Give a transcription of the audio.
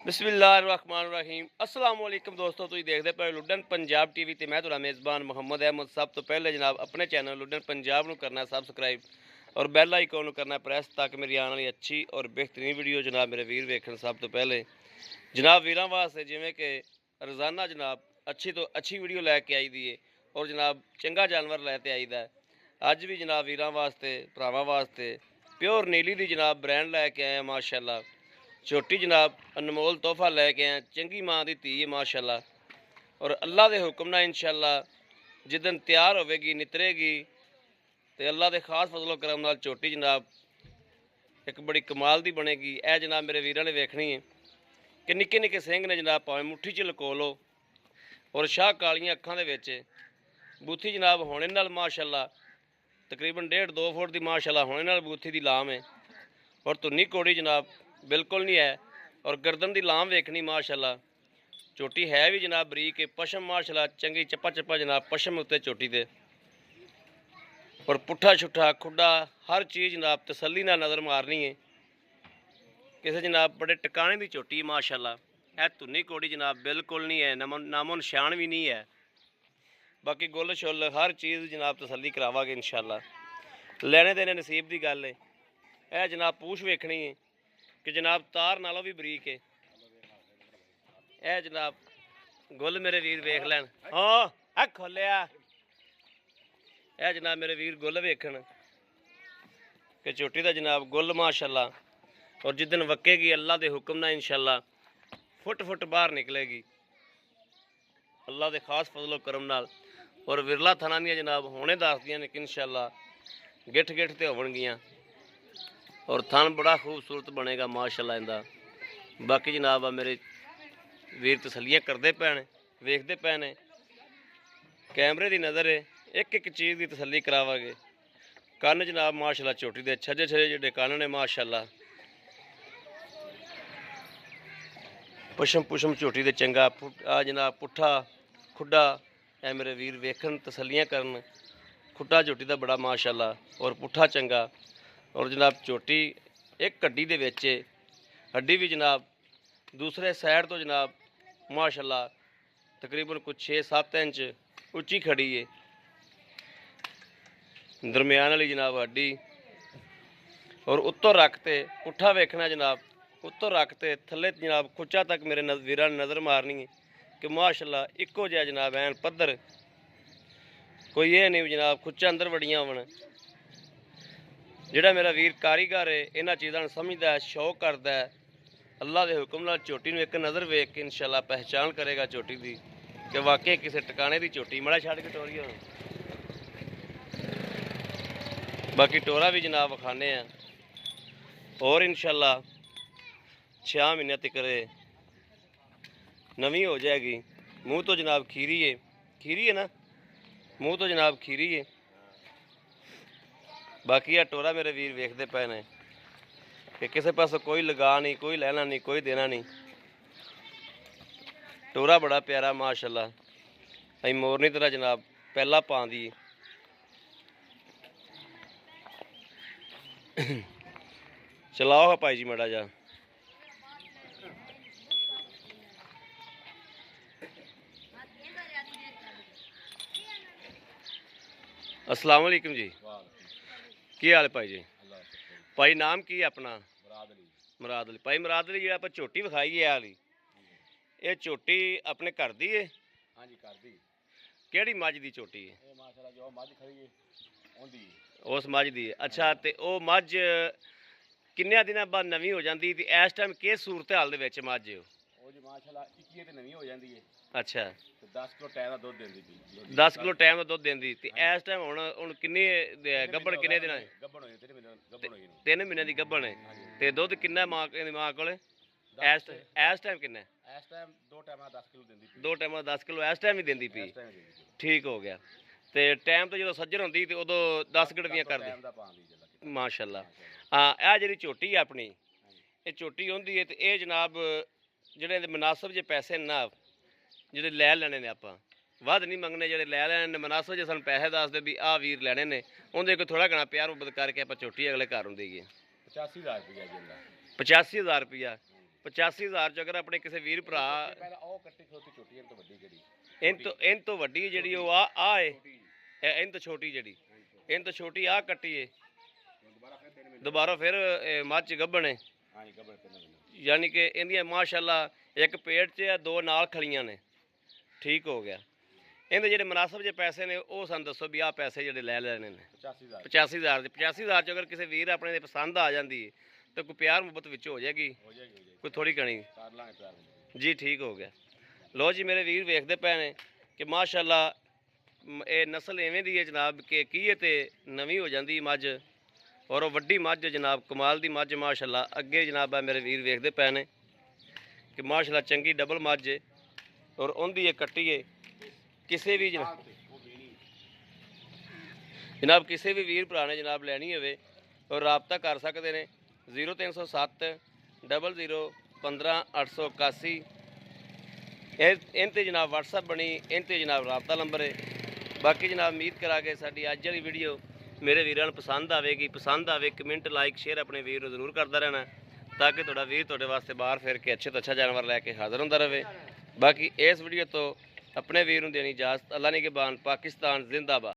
बिस्मिल्लाहिर्रहमानिर्रहीम अस्सलाम वालेकुम दोस्तों, तुम देखते पे लुडन पंजाब टीवी ते मैं तुहाडा मेज़बान मुहम्मद अहमद। सब तो पहले जनाब अपने चैनल लुडन पंजाब नूं करना सबसक्राइब और बैल आइकन नूं करना प्रेस ताकि मेरी आने वाली अच्छी और बेहतरीन वीडियो जनाब मेरे वीर वेखण। सब तो पहले जनाब वीरां वास्ते जिवें कि रोज़ाना जनाब अच्छी तो अच्छी वीडियो लैके आई दी है और जनाब चंगा जानवर लैके आईदा है। अज भी जनाब वीरां वास्ते भरावां वास्ते प्योर नीली दी जनाब ब्रांड लैके आए माशाअल्लाह। छोटी जनाब अनमोल तोहफा लैके आए, चंगी माँ की धी है माशाअल्लाह। और अल्लाह के हुक्म नाल इंशाअल्लाह जिदन तैयार होवेगी नितरेगी तो अल्लाह के खास फजलो करम नाल छोटी जनाब एक बड़ी कमाल की बनेगी। यह जनाब मेरे वीरां ने वेखनी है कि निक्के निक्के सिंह ने जनाब भावें मुट्ठी च लको लो और शाह कालियां अखां दे विच बूथी जनाब होने नाल माशाअल्लाह तकरीबन 1.5-2 फुट की माशाअल्लाह होने नाल बूथी की लाम है और धुन्नी कोड़ी जनाब बिल्कुल नहीं है। और गर्दन की लाम वेखनी माशाअल्लाह चोटी है भी जनाब बरीक है, पशम माशाअल्लाह चंगी चप्पा चप्पा जनाब पशम उत्ते चोटी दे और पुट्ठा छुट्ठा खुड्डा हर चीज़ जनाब तसल्ली नाल नज़र मारनी है। किसी जनाब बड़े टिकाने की चोटी है माशाअल्लाह। यह धुन्नी कोड़ी जनाब बिल्कुल नहीं है, नामो निशान भी नहीं है। बाकी गुल शुल हर चीज़ जनाब तसल्ली करावांगे इंशाअल्लाह। लैने देने नसीब की गल है। यह जनाब पूछ वेखनी है कि जनाब तार नालों भी बरीक है। यह जनाब गुल मेरे वीर वेख लैन। हाँ खोलिया। यह जनाब मेरे वीर गुल वेखन कि चोटी का जनाब गुल माशाअल्लाह। और जिदन वक्केगी अल्लाह के हुक्म ना इंशाअल्लाह फुट फुट बाहर निकलेगी अल्लाह के खास फजलो करम नाल। और विरला थाना दियां जनाब होने दसदियां ने कि इंशाअल्लाह गिठ गिठ ते होवणगियां और थान बड़ा खूबसूरत बनेगा माशाअल्लाह इंदा। बाकी जनाब मेरे वीर तसलियां करते पे ने वेखते पे ने कैमरे की नज़र है एक एक चीज़ की तसली करावांगे। कन्न जनाब माशाअल्लाह चोटी दे छजे छजे जिहड़े कन्न ने माशाअल्लाह। पशम पुशम चोटी दे चंगा आ जनाब पुट्ठा खुड्डा ए मेरे वीर वेखन तसलियां करन। खुट्टा चोटी का बड़ा माशाअल्लाह और पुट्ठा चंगा। और जनाब चोटी एक हड्डी दे विच हड्डी भी जनाब दूसरे साइड तो जनाब माशाअल्लाह तकरीबन कुछ 6-7 इंच उच्ची खड़ी है। दरम्यान वाली जनाब हड्डी और उत्तों रखते पुट्ठा वेखना जनाब उत्तों रखते थले जनाब खुचा तक मेरे वीरां ने नज़र मारनी है कि माशाअल्लाह इक्को जिहा जनाब ऐन पद्धर कोई ये नहीं जनाब खुचा अंदर वड़ियां होवन। जिहड़ा मेरा वीर कारीगर है इन्हां चीज़ां समझदा है शौक करदा है अल्लाह के हुक्म नाल चोटी नूं एक नज़र वेख के इंशाअल्लाह पहचान करेगा चोटी की कि वाकई किसी टिकाने की चोटी। मड़ा छड़ के टोरी हो। बाकी टोरा भी जनाब विखाने हैं और इंशाअल्लाह 6 महीने तक नवी हो जाएगी। मुँह तो जनाब खीरी है ना, मुँह तो जनाब खीरी है। बाकी यह टोरा मेरे वीर वेखते पे ने कि किसी पास कोई लगा नहीं, कोई लेना नहीं, कोई देना नहीं। टोरा बड़ा प्यारा माशाअल्लाह। अं मोरनी तरह जनाब पहला पाँदी चलाओ भाई जी मड़ा जा। अस्सलाम वालेकुम जी, की हाल है भाई जी? भाई नाम की है अपना? मुराद अली। भाई मुराद अली जी आप झोटी विखाई है वाली ये झोटी अपने घर दी है? हाँ जी घर दी। केड़ी मझ दी झोटी है? ये माशाल्लाह जो मझ खड़ी है ओंदी उस मझ दी है। अच्छा ते ओ मझ किन्ने दिनों बाद नवी हो जाती ते इस टाइम किस सूरत हाल दे विच मझ है? ਉਹ ਜੀ ਮਾਸ਼ਾਅੱਲਾ 21 ਤੇ ਨਵੀਂ ਹੋ ਜਾਂਦੀ ਹੈ अच्छा ਤੇ 10 ਕਿਲੋ ਟਾਈਮ ਦਾ ਦੁੱਧ ਦਿੰਦੀ ਪਈ। 10 किलो टाइम का दुध देंदी ते इस टाइम हुण किन्नी गब्बड़ किन्ने दिन है? ਗੱਭਣ ਹੋਈ 3 ਮਹੀਨੇ ਗੱਭਣ ਹੋਈ 3 महीने की गब्बड़ है ते दुध किन्ना मां कोल इस टाइम किन्ना? ਇਸ ਟਾਈਮ 2 ਟਾਈਮਾਂ 10 ਕਿਲੋ ਦਿੰਦੀ ਪਈ। 2 टाइम 10 किलो इस टाइम भी देंदी पई। ਇਸ ਟਾਈਮ ਦਿੰਦੀ ਪਈ। ठीक हो गया ते टाइम तो जो सज्जर होंदी ते उदों 10 गड़वियां कर ਟਾਈਮ ਦਾ ਪਾਉਂਦੀ ਜੱਲਾ माशाअल्लाह। हाँ यह जी झोटी है अपनी ये झोटी होंदी है तो ये जनाब ਜਿਹੜੇ मुनासिब जे पैसे ना ਜਿਹੜੇ ਲੈ ਲੈਣੇ ਨੇ ਆਪਾਂ ਵੱਧ ਨਹੀਂ ਮੰਗਣੇ ਜਿਹੜੇ ਲੈ ਲੈਣੇ ਨੇ मुनासिब ਜੇ ਸਾਨੂੰ ਪੈਸੇ ਦੱਸ ਦੇ ਵੀ ਆਹ ਵੀਰ ਲੈਣੇ ਨੇ ਉਹਦੇ ਕੋਈ ਥੋੜਾ ਘਣਾ ਪਿਆਰ ਮੁਹੱਬਤ ਕਰਕੇ ਆਪਾਂ ਝੋਟੀ ਅਗਲੇ ਘਰ ਹੁੰਦੀ ਹੈ। 85000 ਰੁਪਇਆ ਜਿੰਦਾ 85000 ਰੁਪਇਆ 85000 ਚ ਅਗਰ ਆਪਣੇ ਕਿਸੇ ਵੀਰ ਭਰਾ ਪਹਿਲਾਂ ਉਹ ਕੱਟੀ ਛੋਟੀ ਛੋਟੀ ਇਹ ਤੋਂ ਵੱਡੀ ਕਿਹੜੀ ਇਨ ਤੋਂ ਵੱਡੀ ਜਿਹੜੀ ਉਹ ਆ ਏ ਇਨ ਤੋਂ ਛੋਟੀ ਜਿਹੜੀ ਇਨ ਤੋਂ ਛੋਟੀ ਆ ਕੱਟੀ ਏ ਦੁਬਾਰਾ ਫਿਰ 3 ਮਹੀਨੇ ਦੁਬਾਰਾ ਫਿਰ ਮੱਝ ਗੱਭਣ ਏ ਹਾਂ ਜੀ ਗੱਬੜ 3 ਮਹੀਨੇ ਯਾਨੀ ਕਿ ਇਹਦੀਆਂ ਮਾਸ਼ਾਅੱਲਾ ਇੱਕ ਪੇਟ 'ਚ ਆ ਦੋ ਨਾਲ ਖਲੀਆਂ ਨੇ ਠੀਕ ਹੋ ਗਿਆ ਇਹਦੇ ਜਿਹੜੇ ਮੁਨਾਸਬ ਜੇ ਪੈਸੇ ਨੇ ਉਹ ਸਾਨੂੰ ਦੱਸੋ ਵੀ ਆਹ ਪੈਸੇ ਜਿਹੜੇ ਲੈ ਲੈਣੇ ਨੇ 85000 85000 ਦੇ 85000 ਚ ਅਗਰ ਕਿਸੇ ਵੀਰ ਆਪਣੇ ਦੇ ਪਸੰਦ ਆ ਜਾਂਦੀ ਹੈ ਤਾਂ ਕੋਈ ਪਿਆਰ ਮੁਹੱਬਤ ਵਿੱਚ ਹੋ ਜਾਏਗੀ ਹੋ ਜਾਏਗੀ ਕੋਈ ਥੋੜੀ ਕਣੀ ਕਰ ਲਾਂਗੇ ਪਿਆਰ ਨਾਲ। ਜੀ ਠੀਕ ਹੋ ਗਿਆ ਲੋ ਜੀ ਮੇਰੇ ਵੀਰ ਵੇਖਦੇ ਪਏ ਨੇ ਕਿ ਮਾਸ਼ਾਅੱਲਾ ਇਹ ਨਸਲ ਐਵੇਂ ਦੀ ਹੈ ਜਨਾਬ ਕਿ ਕੀ ਹੈ ਤੇ ਨਵੀਂ ਹੋ ਜਾਂਦੀ ਮੱਝ ਔਰ ਉਹ ਵੱਡੀ ਮੱਝ ਜਨਾਬ ਕਮਾਲ ਦੀ ਮੱਝ ਮਾਸ਼ਾਅੱਲਾ ਅੱਗੇ ਜਨਾਬ ਆ ਮੇਰੇ ਵੀਰ ਵੇਖਦੇ ਪਏ ਨੇ ਕਿ ਮਾਸ਼ਾਅੱਲਾ ਚੰਗੀ ਡਬਲ ਮੱਝ ਹੈ ਔਰ ਉਹਦੀ ਇਹ ਕੱਟੀ ਹੈ ਕਿਸੇ ਵੀ ਜਨਾਬ ਕਿਸੇ ਵੀ ਵੀਰ ਭਰਾ ਨੇ ਜਨਾਬ ਲੈਣੀ ਹੋਵੇ ਔਰ ਰਾਬਤਾ ਕਰ ਸਕਦੇ ਨੇ 0307 00 15 881 ਇਹ ਤੇ ਜਨਾਬ WhatsApp ਬਣੀ ਇਹ ਤੇ ਜਨਾਬ ਰਾਬਤਾ ਨੰਬਰ ਹੈ ਬਾਕੀ ਜਨਾਬ ਉਮੀਦ ਕਰਾਂਗੇ ਸਾਡੀ ਅੱਜ ਵਾਲੀ ਵੀਡੀਓ ਮੇਰੇ ਵੀਰਾਂ ਨੂੰ ਪਸੰਦ ਆਵੇਗੀ ਪਸੰਦ ਆਵੇ ਕਮੈਂਟ ਲਾਈਕ ਸ਼ੇਅਰ ਆਪਣੇ ਵੀਰ ਨੂੰ ਜ਼ਰੂਰ ਕਰਦਾ ਰਹਿਣਾ ਤਾਂ ਕਿ ਤੁਹਾਡਾ ਵੀਰ ਤੁਹਾਡੇ ਵਾਸਤੇ ਬਾਹਰ ਫਿਰ ਕੇ ਅੱਛੇ ਤੋਂ ਅੱਛਾ ਜਾਨਵਰ ਲੈ ਕੇ ਹਾਜ਼ਰ ਹੁੰਦਾ ਰਹੇ ਬਾਕੀ ਇਸ ਵੀਡੀਓ ਤੋਂ अपने वीर ਨੂੰ देनी इजाजत अल्लाह ने के बान पाकिस्तान जिंदाबाद।